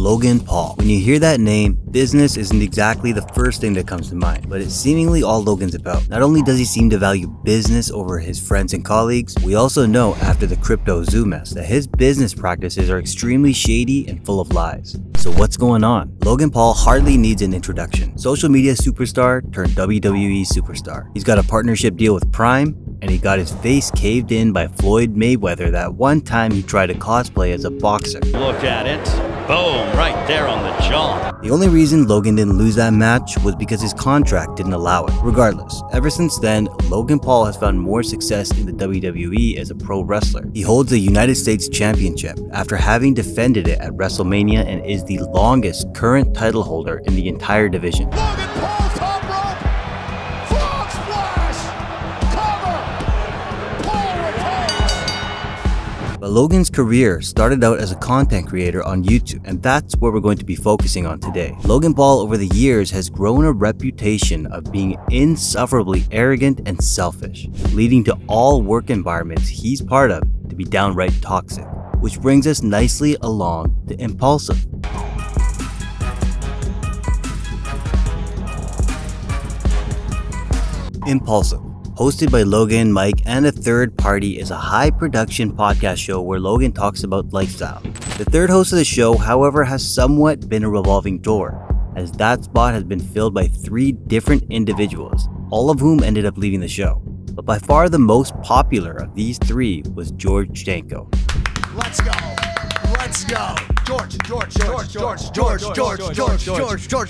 Logan Paul. When you hear that name, business isn't exactly the first thing that comes to mind, but it's seemingly all Logan's about. Not only does he seem to value business over his friends and colleagues, we also know after the CryptoZoo mess that his business practices are extremely shady and full of lies. So what's going on? Logan Paul hardly needs an introduction. Social media superstar turned WWE superstar. He's got a partnership deal with Prime, and he got his face caved in by Floyd Mayweather that one time he tried to cosplay as a boxer. Look at it. Boom, right there on the jaw. The only reason Logan didn't lose that match was because his contract didn't allow it. Regardless, ever since then, Logan Paul has found more success in the WWE as a pro wrestler. He holds the United States Championship after having defended it at WrestleMania and is the longest current title holder in the entire division. Logan Paul, top rope, frog splash, cover, Paul retains. But Logan's career started out as a content creator on YouTube, and that's what we're going to be focusing on today. Logan Paul over the years has grown a reputation of being insufferably arrogant and selfish, leading to all work environments he's part of to be downright toxic. Which brings us nicely along to Impulsive. Impulsive, hosted by Logan, Mike, and a third party, is a high-production podcast show where Logan talks about lifestyle. The third host of the show, however, has somewhat been a revolving door, as that spot has been filled by 3 different individuals, all of whom ended up leaving the show. But by far the most popular of these 3 was George Janko. Let's go. Let's go. George.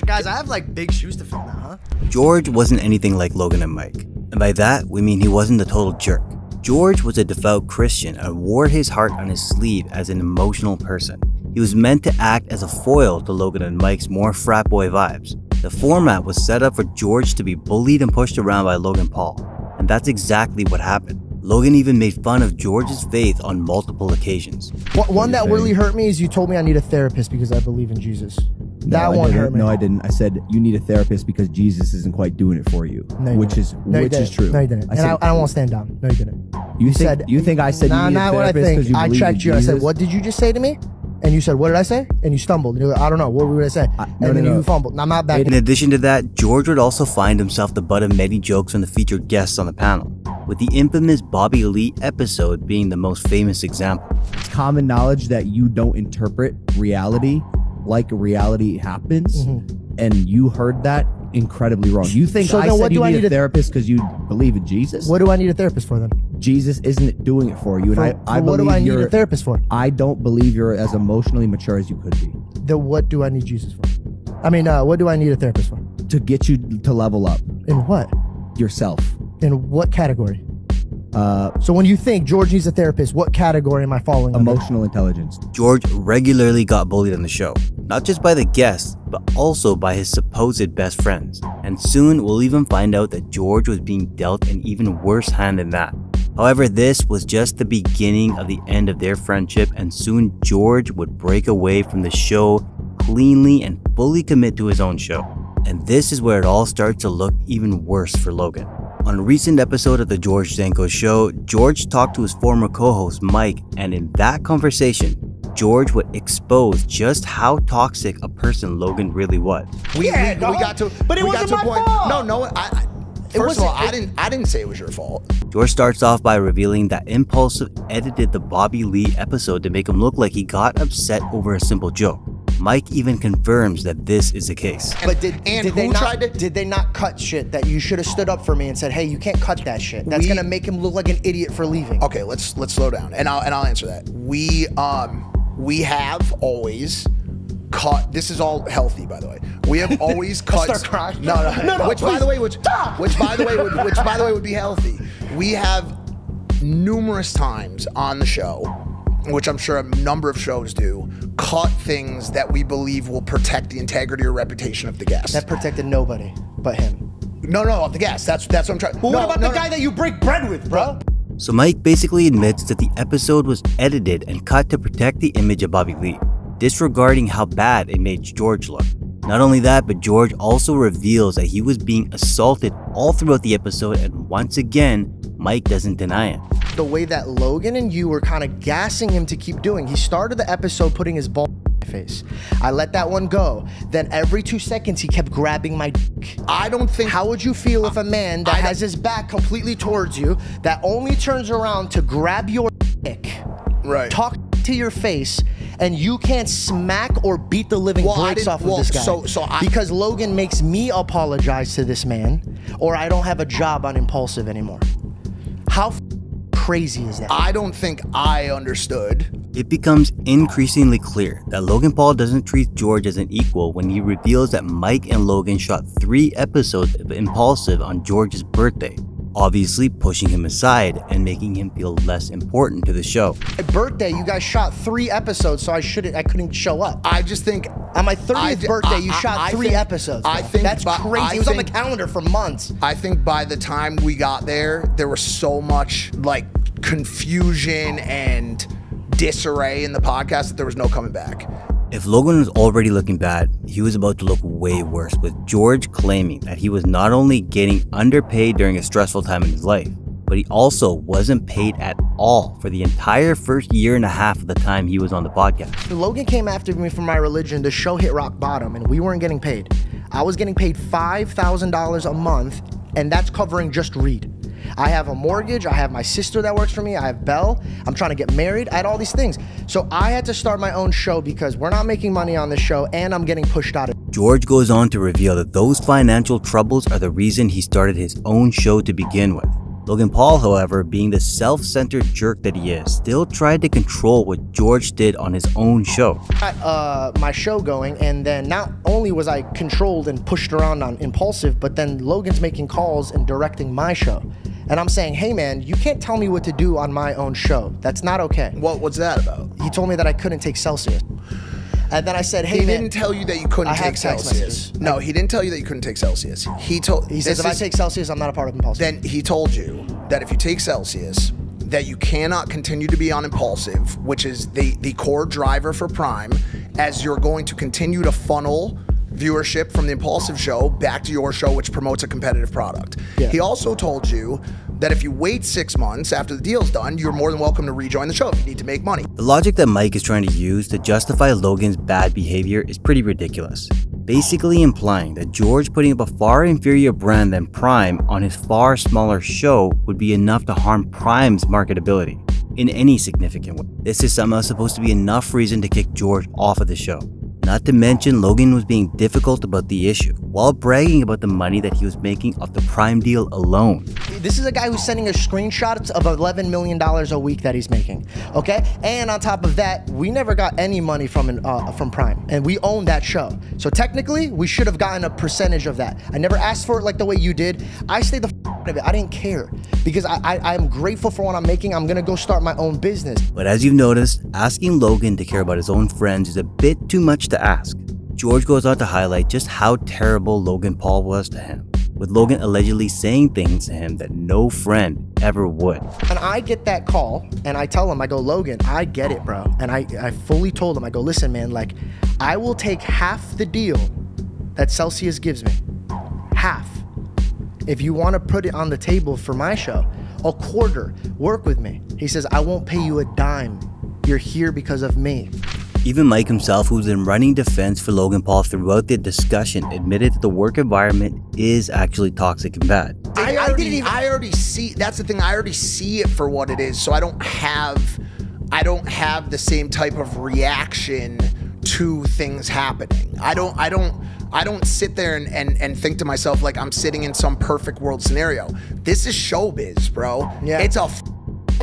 Guys, I have like big shoes to fill now, huh? George wasn't anything like Logan and Mike. And by that, we mean he wasn't a total jerk. George was a devout Christian and wore his heart on his sleeve as an emotional person. He was meant to act as a foil to Logan and Mike's more frat boy vibes. The format was set up for George to be bullied and pushed around by Logan Paul. And that's exactly what happened. Logan even made fun of George's faith on multiple occasions. One that really hurt me is you told me I need a therapist because I believe in Jesus. That one hurt me. No, I didn't. I said you need a therapist because Jesus isn't quite doing it for you, which is true. No, you didn't. And I don't want to stand down. No, you didn't. You think I said you need a therapist because you believe in Jesus? I checked you. I said, what did you just say to me? And you said, what did I say? And you stumbled. And you're like, I don't know. What would I say? And then you fumbled. I'm not back. In addition to that, George would also find himself the butt of many jokes from the featured guests on the panel, with the infamous Bobby Lee episode being the most famous example. It's common knowledge that you don't interpret reality like reality happens, and you heard that incredibly wrong. You think I said you need a therapist because you believe in Jesus? What do I need a therapist for then? Jesus isn't doing it for you, and I believe what do I need a therapist for? I don't believe you're as emotionally mature as you could be. Then what do I need Jesus for? I mean, what do I need a therapist for? To get you to level up. In what? Yourself. In what category? So when you think George needs a therapist, what category am I following? Emotional intelligence. George regularly got bullied on the show, not just by the guests, but also by his supposed best friends. And soon we'll even find out that George was being dealt an even worse hand than that. However, this was just the beginning of the end of their friendship, and soon George would break away from the show cleanly and fully commit to his own show. And this is where it all starts to look even worse for Logan. On a recent episode of the George Janko Show, George talked to his former co-host Mike, and in that conversation, George would expose just how toxic a person Logan really was. We got to a point. Fault. No, first of all, I didn't say it was your fault. George starts off by revealing that Impulsive edited the Bobby Lee episode to make him look like he got upset over a simple joke. Mike even confirms that this is the case. But did they not cut shit that you should have stood up for me and said, hey, you can't cut that shit? That's gonna make him look like an idiot for leaving. Okay, let's slow down, and I'll answer that. We have always cut. This is all healthy, by the way. We have always cut. Start crying. No. Which by the way would be healthy. We have numerous times on the show, which I'm sure a number of shows do, cut things that we believe will protect the integrity or reputation of the guest. That protected nobody but him. No, of the guest. That's what I'm trying. Well, what about the guy that you break bread with, bro? So Mike basically admits that the episode was edited and cut to protect the image of Bobby Lee, disregarding how bad it made George look. Not only that, but George also reveals that he was being assaulted all throughout the episode, and once again, Mike doesn't deny it. The way that Logan and you were kind of gassing him to keep doing. He started the episode putting his ball face. I let that one go. Then every 2 seconds, he kept grabbing my dick. I don't think... How would you feel if a man that has his back completely towards you, that only turns around to grab your dick, right, talk to your face, and you can't smack or beat the living brakes off of this guy? Because Logan makes me apologize to this man, or I don't have a job on Impulsive anymore. How crazy is that? I don't think I understood. It becomes increasingly clear that Logan Paul doesn't treat George as an equal when he reveals that Mike and Logan shot 3 episodes of Impulsive on George's birthday, obviously pushing him aside and making him feel less important to the show. My birthday, you guys shot 3 episodes, so I couldn't show up. I just think on my 30th birthday, you shot 3 episodes. I think that's crazy. It was on the calendar for months. I think by the time we got there was so much like confusion and disarray in the podcast that there was no coming back. If Logan was already looking bad, he was about to look way worse, with George claiming that he was not only getting underpaid during a stressful time in his life, but he also wasn't paid at all for the entire first 1.5 years of the time he was on the podcast. Logan came after me for my religion. The show hit rock bottom and we weren't getting paid. I was getting paid $5,000 a month, and that's covering just Reed. I have a mortgage, I have my sister that works for me, I have Belle, I'm trying to get married, I had all these things. So I had to start my own show because we're not making money on the show and I'm getting pushed out of it. George goes on to reveal that those financial troubles are the reason he started his own show to begin with. Logan Paul, however, being the self-centered jerk that he is, still tried to control what George did on his own show. I got my show going, and then not only was I controlled and pushed around on Impulsive, but then Logan's making calls and directing my show. And I'm saying, hey man, you can't tell me what to do on my own show. That's not okay. What's that about? He told me that I couldn't take Celsius. And then I said, hey man. He didn't tell you that you couldn't take Celsius. No, he didn't tell you that you couldn't take Celsius. He says, if I take Celsius, I'm not a part of Impulsive. Then he told you that if you take Celsius, that you cannot continue to be on Impulsive, which is the core driver for Prime, as you're going to continue to funnel viewership from the Impulsive show back to your show, which promotes a competitive product. Yeah. He also told you that if you wait 6 months after the deal's done, you're more than welcome to rejoin the show if you need to make money. The logic that Mike is trying to use to justify Logan's bad behavior is pretty ridiculous, basically implying that George putting up a far inferior brand than Prime on his far smaller show would be enough to harm Prime's marketability in any significant way. This is somehow supposed to be enough reason to kick George off of the show. Not to mention, Logan was being difficult about the issue, while bragging about the money that he was making off the Prime deal alone. This is a guy who's sending us screenshots of $11 million a week that he's making, okay? And on top of that, we never got any money from Prime, and we own that show. So technically, we should have gotten a percentage of that. I never asked for it like the way you did. I stayed the out of it. I didn't care, because I'm grateful for what I'm making. I'm gonna go start my own business. But as you've noticed, asking Logan to care about his own friends is a bit too much to ask. George goes on to highlight just how terrible Logan Paul was to him, with Logan allegedly saying things to him that no friend ever would. And I get that call, and I tell him, I go, Logan, I get it, bro. And I fully told him, I go, listen, man, like, I will take half the deal that Celsius gives me. Half. If you want to put it on the table for my show, a quarter, work with me. He says, I won't pay you a dime. You're here because of me. Even Mike himself, who's been running defense for Logan Paul throughout the discussion, admitted that the work environment is actually toxic and bad. I already see, that's the thing, I already see it for what it is, so I don't have the same type of reaction to things happening. I don't sit there and think to myself like I'm sitting in some perfect world scenario. This is showbiz, bro. Yeah. It's a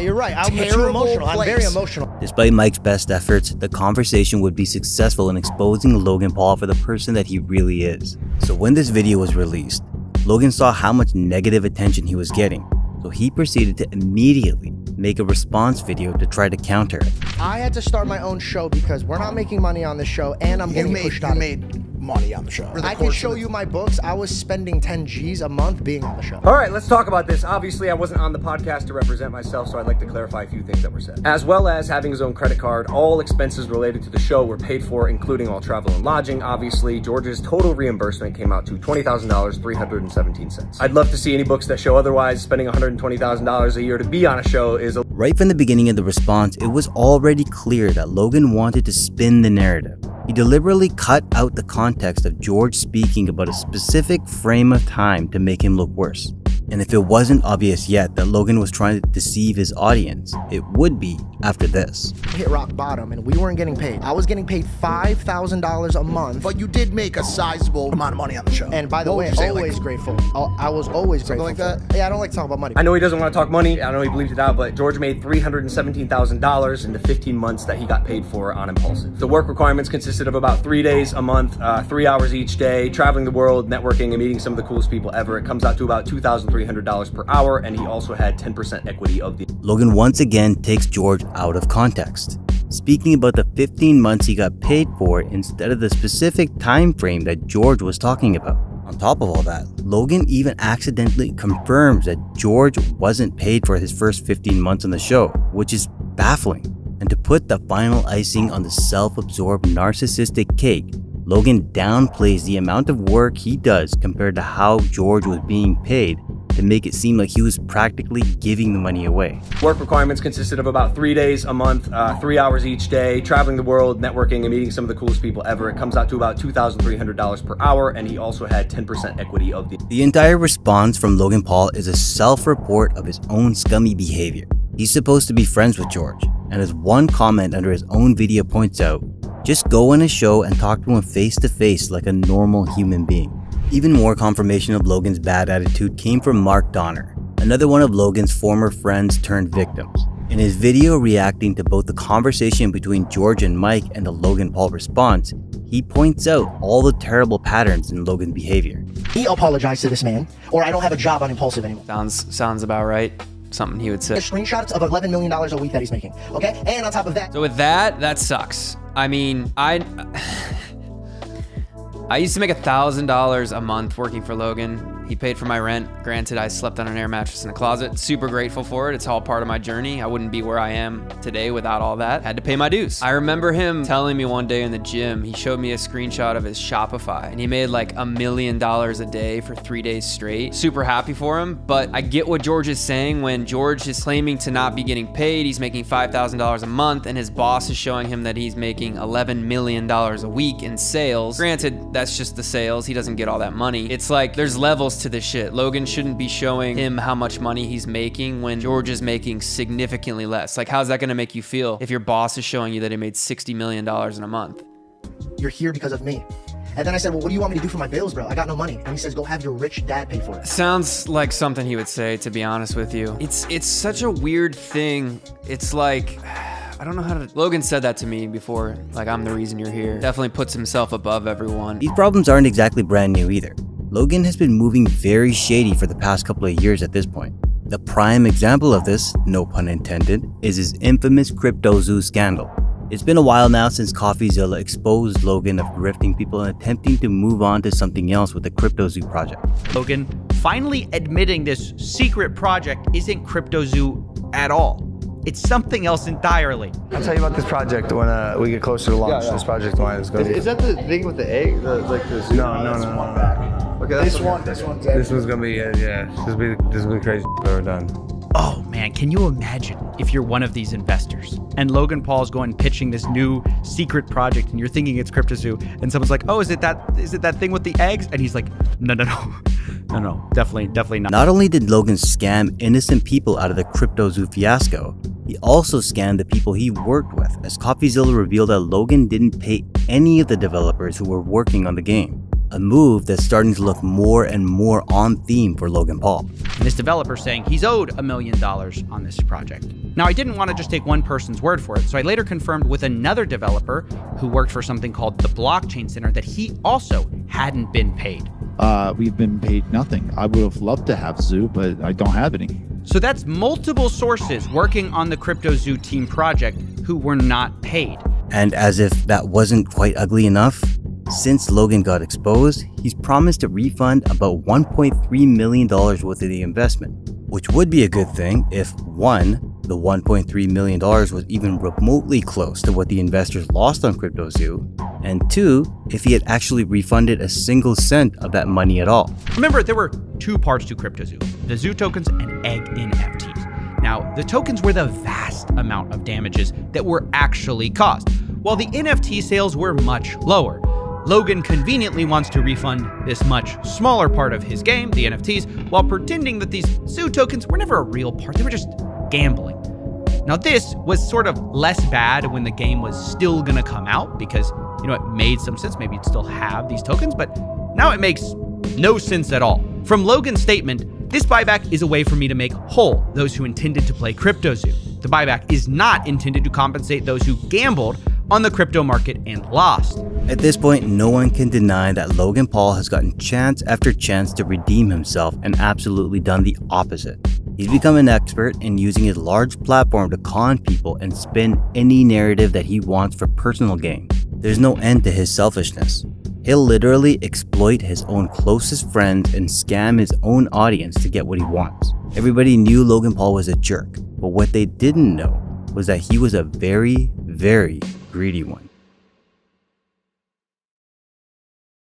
You're right. I'm too emotional. I'm very emotional. Despite Mike's best efforts, the conversation would be successful in exposing Logan Paul for the person that he really is. So when this video was released, Logan saw how much negative attention he was getting. So he proceeded to immediately make a response video to try to counter it. I had to start my own show because we're not making money on the show and I'm getting pushed out. You made money on the show. I can show you my books. I was spending 10 G's a month being on the show. All right, let's talk about this. Obviously, I wasn't on the podcast to represent myself, so I'd like to clarify a few things that were said. As well as having his own credit card, all expenses related to the show were paid for, including all travel and lodging. Obviously, George's total reimbursement came out to $20,000, 317 cents. I'd love to see any books that show otherwise. Spending $120,000 a year to be on a show is a... Right from the beginning of the response, it was already clear that Logan wanted to spin the narrative. He deliberately cut out the context of George speaking about a specific frame of time to make him look worse. And if it wasn't obvious yet that Logan was trying to deceive his audience, it would be after this. Hit rock bottom and we weren't getting paid. I was getting paid $5,000 a month. But you did make a sizable amount of money on the show. And by the way, always grateful. I was always grateful. Like that? Yeah, I don't like to talk about money. I know he doesn't want to talk money. I know he believes it out, but George made $317,000 in the 15 months that he got paid for on Impulsive. The work requirements consisted of about 3 days a month, 3 hours each day, traveling the world, networking, and meeting some of the coolest people ever. It comes out to about $2,300 per hour, and he also had 10% equity of the... Logan once again takes George out of context, speaking about the 15 months he got paid for instead of the specific time frame that George was talking about. On top of all that, Logan even accidentally confirms that George wasn't paid for his first 15 months on the show, which is baffling. And to put the final icing on the self-absorbed narcissistic cake, Logan downplays the amount of work he does compared to how George was being paid to make it seem like he was practically giving the money away. Work requirements consisted of about 3 days a month, 3 hours each day, traveling the world, networking, and meeting some of the coolest people ever. It comes out to about $2,300 per hour, and he also had 10% equity of the... The entire response from Logan Paul is a self-report of his own scummy behavior. He's supposed to be friends with George, and as one comment under his own video points out, just go on his show and talk to him face to face like a normal human being. Even more confirmation of Logan's bad attitude came from Mark Donner, another one of Logan's former friends turned victims. In his video reacting to both the conversation between George and Mike and the Logan Paul response, he points out all the terrible patterns in Logan's behavior. He apologized to this man, or I don't have a job on Impulsive anymore. Sounds about right. Something he would say. There's screenshots of $11 million a week that he's making, okay? And on top of that... So with that sucks. I mean, I used to make $1,000 a month working for Logan. He paid for my rent. Granted, I slept on an air mattress in a closet. Super grateful for it. It's all part of my journey. I wouldn't be where I am today without all that. Had to pay my dues. I remember him telling me one day in the gym, he showed me a screenshot of his Shopify, and he made like $1 million a day for 3 days straight. Super happy for him, but I get what George is saying when George is claiming to not be getting paid. He's making $5,000 a month, and his boss is showing him that he's making $11 million a week in sales. Granted, that's just the sales. He doesn't get all that money. It's like there's levels to this shit. Logan shouldn't be showing him how much money he's making when George is making significantly less. Like, how's that gonna make you feel if your boss is showing you that he made $60 million in a month? You're here because of me. And then I said, well, what do you want me to do for my bills, bro? I got no money. And he says, go have your rich dad pay for it. Sounds like something he would say, to be honest with you. It's such a weird thing. It's like, I don't know how to... Logan said that to me before, like, I'm the reason you're here. Definitely puts himself above everyone. These problems aren't exactly brand new either. Logan has been moving very shady for the past couple of years at this point. The prime example of this, no pun intended, is his infamous CryptoZoo Scandal. It's been a while now since CoffeeZilla exposed Logan of grifting people and attempting to move on to something else with the CryptoZoo project. Logan finally admitting this secret project isn't CryptoZoo at all. It's something else entirely. I'll tell you about this project when we get closer to launch. This project of mine is going to be... Is that the thing with the egg? Like the zoo? No. Okay, this one's This one's going to be, yeah. This will be crazy I've ever done. Oh man, can you imagine if you're one of these investors and Logan Paul's going pitching this new secret project and you're thinking it's CryptoZoo and someone's like, oh, is it that thing with the eggs? And he's like, no, definitely not. Not only did Logan scam innocent people out of the CryptoZoo fiasco, he also scammed the people he worked with, as CoffeeZilla revealed that Logan didn't pay any of the developers who were working on the game. A move that's starting to look more and more on theme for Logan Paul. And this developer saying he's owed $1 million on this project. Now, I didn't want to just take one person's word for it, so I later confirmed with another developer who worked for something called the Blockchain Center that he also hadn't been paid. We've been paid nothing. I would have loved to have Zoo, but I don't have any. So that's multiple sources working on the CryptoZoo team project who were not paid. And as if that wasn't quite ugly enough, Since Logan got exposed, he's promised to refund about $1.3 million worth of the investment, which would be a good thing if 1. The $1.3 million was even remotely close to what the investors lost on CryptoZoo, and 2. If he had actually refunded a single cent of that money at all. Remember, there were two parts to CryptoZoo, the Zoo tokens and egg NFTs. Now, the tokens were the vast amount of damages that were actually caused, while the NFT sales were much lower. Logan conveniently wants to refund this much smaller part of his game, the NFTs, while pretending that these Zoo tokens were never a real part, they were just gambling. Now this was sort of less bad when the game was still gonna come out because, you know, it made some sense, maybe you'd still have these tokens, but now it makes no sense at all. From Logan's statement, this buyback is a way for me to make whole those who intended to play CryptoZoo. The buyback is not intended to compensate those who gambled on the crypto market and lost. At this point, no one can deny that Logan Paul has gotten chance after chance to redeem himself and absolutely done the opposite. He's become an expert in using his large platform to con people and spin any narrative that he wants for personal gain. There's no end to his selfishness. He'll literally exploit his own closest friends and scam his own audience to get what he wants. Everybody knew Logan Paul was a jerk, but what they didn't know was that he was a very, very greedy one.